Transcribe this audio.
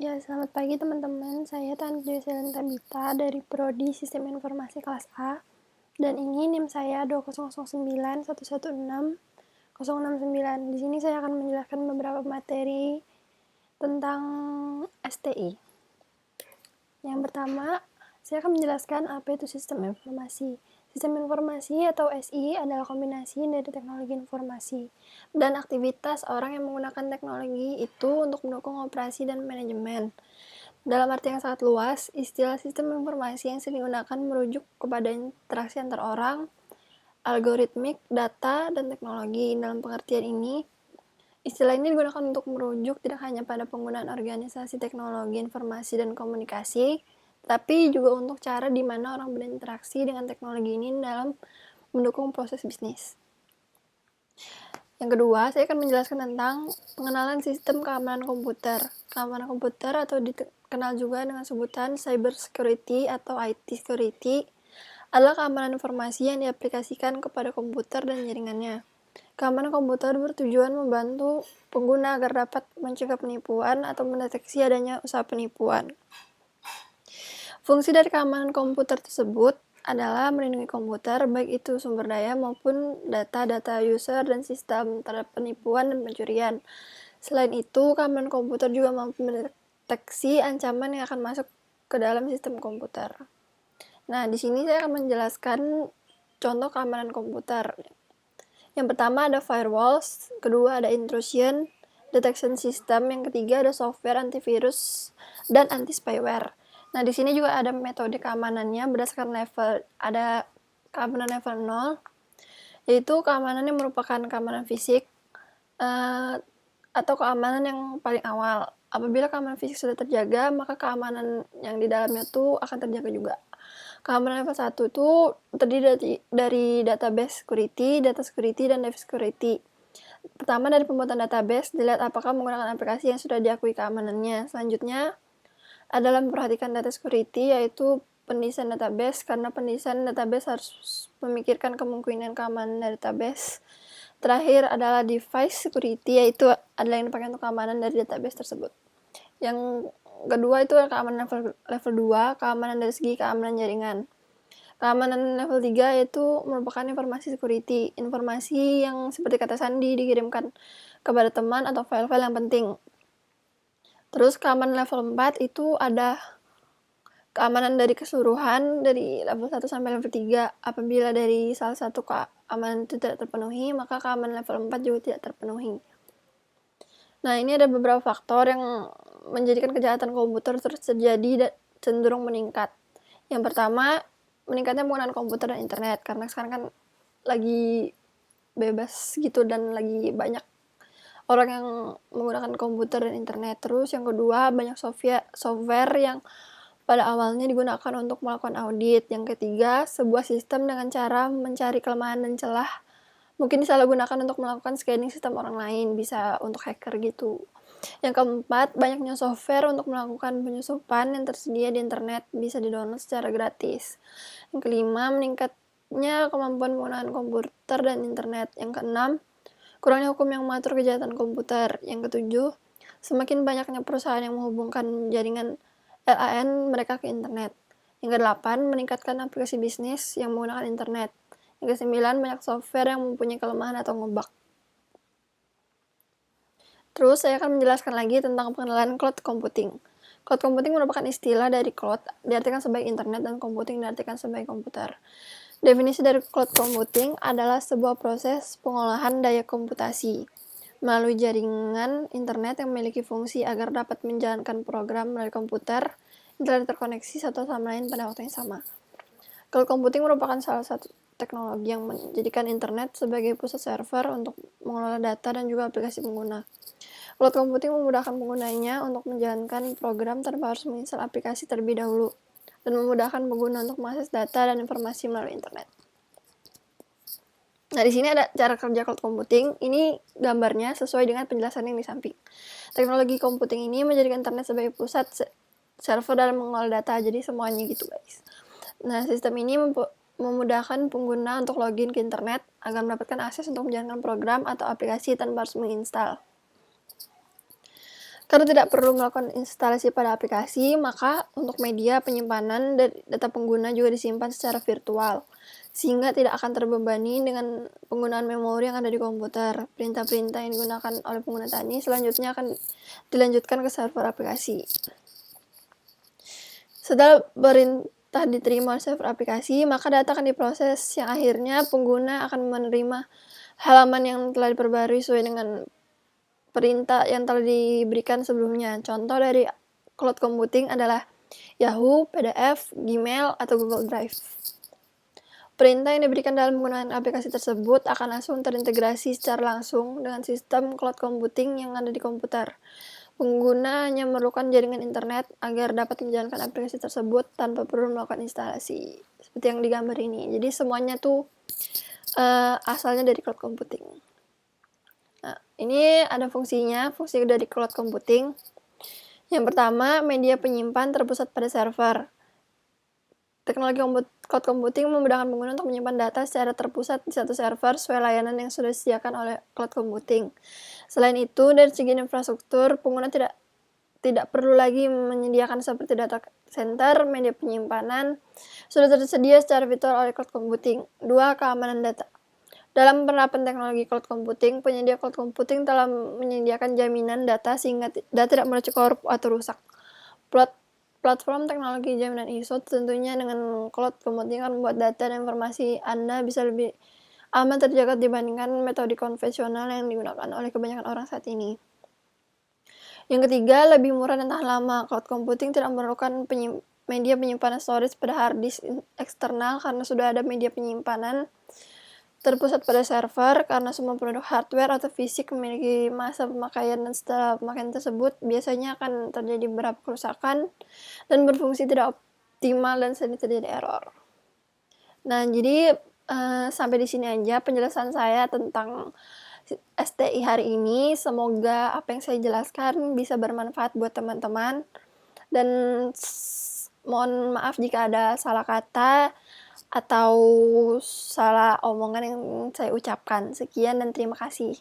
Ya, selamat pagi teman-teman. Saya Tanti Selenta Bita dari Prodi Sistem Informasi kelas A. Dan ini NIM saya 2009116069. Di sini saya akan menjelaskan beberapa materi tentang STI. Yang pertama, saya akan menjelaskan apa itu sistem informasi. Sistem informasi atau SI adalah kombinasi dari teknologi informasi dan aktivitas orang yang menggunakan teknologi itu untuk mendukung operasi dan manajemen. Dalam arti yang sangat luas, istilah sistem informasi yang sering digunakan merujuk kepada interaksi antar orang, algoritmik, data, dan teknologi. Dalam pengertian ini, istilah ini digunakan untuk merujuk tidak hanya pada penggunaan organisasi teknologi informasi dan komunikasi, tapi juga untuk cara di mana orang berinteraksi dengan teknologi ini dalam mendukung proses bisnis. Yang kedua, saya akan menjelaskan tentang pengenalan sistem keamanan komputer. Keamanan komputer atau dikenal juga dengan sebutan cyber security atau IT security adalah keamanan informasi yang diaplikasikan kepada komputer dan jaringannya. Keamanan komputer bertujuan membantu pengguna agar dapat mencegah penipuan atau mendeteksi adanya usaha penipuan. Fungsi dari keamanan komputer tersebut adalah melindungi komputer, baik itu sumber daya maupun data-data user dan sistem terhadap penipuan dan pencurian. Selain itu, keamanan komputer juga mampu mendeteksi ancaman yang akan masuk ke dalam sistem komputer. Nah, di sini saya akan menjelaskan contoh keamanan komputer. Yang pertama ada firewalls, kedua ada intrusion detection system, yang ketiga ada software antivirus dan anti spyware. Nah, di sini juga ada metode keamanannya berdasarkan level. Ada keamanan level 0, yaitu keamanan yang merupakan keamanan fisik atau keamanan yang paling awal. Apabila keamanan fisik sudah terjaga, maka keamanan yang di dalamnya tuh akan terjaga juga. Keamanan level 1 itu terdiri dari database security, data security, dan device security. Pertama, dari pembuatan database, dilihat apakah menggunakan aplikasi yang sudah diakui keamanannya. Selanjutnya adalah memperhatikan data security, yaitu pendesain database, karena pendesain database harus memikirkan kemungkinan keamanan database. Terakhir adalah device security, yaitu adalah yang dipakai untuk keamanan dari database tersebut. Yang kedua itu keamanan level 2, keamanan dari segi keamanan jaringan. Keamanan level 3 yaitu merupakan informasi security, informasi yang seperti kata sandi dikirimkan kepada teman atau file-file yang penting. Terus keamanan level 4 itu ada keamanan dari keseluruhan dari level 1 sampai level 3. Apabila dari salah satu keamanan itu tidak terpenuhi, maka keamanan level 4 juga tidak terpenuhi. Nah, ini ada beberapa faktor yang menjadikan kejahatan komputer terus terjadi dan cenderung meningkat. Yang pertama, meningkatnya penggunaan komputer dan internet, karena sekarang kan lagi bebas gitu dan lagi banyak orang yang menggunakan komputer dan internet. Terus yang kedua, banyak software yang pada awalnya digunakan untuk melakukan audit. Yang ketiga, sebuah sistem dengan cara mencari kelemahan dan celah mungkin disalahgunakan untuk melakukan scanning sistem orang lain, bisa untuk hacker gitu. Yang keempat, banyaknya software untuk melakukan penyusupan yang tersedia di internet bisa di-download secara gratis. Yang kelima, meningkatnya kemampuan penggunaan komputer dan internet. Yang keenam, kurangnya hukum yang mengatur kejahatan komputer. Yang ketujuh, semakin banyaknya perusahaan yang menghubungkan jaringan LAN mereka ke internet. Yang kedelapan, meningkatkan aplikasi bisnis yang menggunakan internet. Yang kesembilan, banyak software yang mempunyai kelemahan atau ngebug. Terus saya akan menjelaskan lagi tentang pengenalan cloud computing. Cloud computing merupakan istilah dari cloud, diartikan sebagai internet, dan computing diartikan sebagai komputer. Definisi dari cloud computing adalah sebuah proses pengolahan daya komputasi melalui jaringan internet yang memiliki fungsi agar dapat menjalankan program melalui komputer yang telah terkoneksi satu sama lain pada waktu yang sama. Cloud computing merupakan salah satu teknologi yang menjadikan internet sebagai pusat server untuk mengelola data dan juga aplikasi pengguna. Cloud computing memudahkan penggunanya untuk menjalankan program tanpa harus menginstal aplikasi terlebih dahulu, dan memudahkan pengguna untuk mengakses data dan informasi melalui internet. Nah, di sini ada cara kerja cloud computing. Ini gambarnya sesuai dengan penjelasan yang di samping. Teknologi computing ini menjadikan internet sebagai pusat server dalam mengolah data, jadi semuanya gitu guys. Nah, sistem ini memudahkan pengguna untuk login ke internet agar mendapatkan akses untuk menjalankan program atau aplikasi tanpa harus menginstal. Karena tidak perlu melakukan instalasi pada aplikasi, maka untuk media penyimpanan data pengguna juga disimpan secara virtual, sehingga tidak akan terbebani dengan penggunaan memori yang ada di komputer. Perintah-perintah yang digunakan oleh pengguna tadi selanjutnya akan dilanjutkan ke server aplikasi. Setelah perintah diterima oleh server aplikasi, maka data akan diproses yang akhirnya pengguna akan menerima halaman yang telah diperbarui sesuai dengan perintah yang telah diberikan sebelumnya. Contoh dari cloud computing adalah Yahoo, PDF, Gmail, atau Google Drive. Perintah yang diberikan dalam penggunaan aplikasi tersebut akan langsung terintegrasi secara langsung dengan sistem cloud computing yang ada di komputer. Pengguna hanya memerlukan jaringan internet agar dapat menjalankan aplikasi tersebut tanpa perlu melakukan instalasi. Seperti yang digambar ini. Jadi semuanya tuh asalnya dari cloud computing. Nah, ini ada fungsinya, fungsi dari cloud computing. Yang pertama, media penyimpan terpusat pada server. Teknologi cloud computing memudahkan pengguna untuk menyimpan data secara terpusat di satu server sesuai layanan yang sudah disediakan oleh cloud computing. Selain itu, dari segi infrastruktur, pengguna tidak perlu lagi menyediakan seperti data center, media penyimpanan, sudah tersedia secara virtual oleh cloud computing. 2. Keamanan data. Dalam penerapan teknologi cloud computing, penyedia cloud computing telah menyediakan jaminan data sehingga data tidak mudah korup atau rusak. Platform teknologi jaminan ISO tentunya dengan cloud computing akan membuat data dan informasi Anda bisa lebih aman terjaga dibandingkan metode konvensional yang digunakan oleh kebanyakan orang saat ini. Yang ketiga, lebih murah dan tahan lama. Cloud computing tidak memerlukan media penyimpanan storage pada hard disk eksternal karena sudah ada media penyimpanan terpusat pada server. Karena semua produk hardware atau fisik memiliki masa pemakaian dan setelah pemakaian tersebut biasanya akan terjadi beberapa kerusakan dan berfungsi tidak optimal dan sering terjadi error. Nah, jadi sampai di sini aja penjelasan saya tentang STI hari ini. Semoga apa yang saya jelaskan bisa bermanfaat buat teman-teman dan mohon maaf jika ada salah kata atau salah omongan yang saya ucapkan. Sekian dan terima kasih.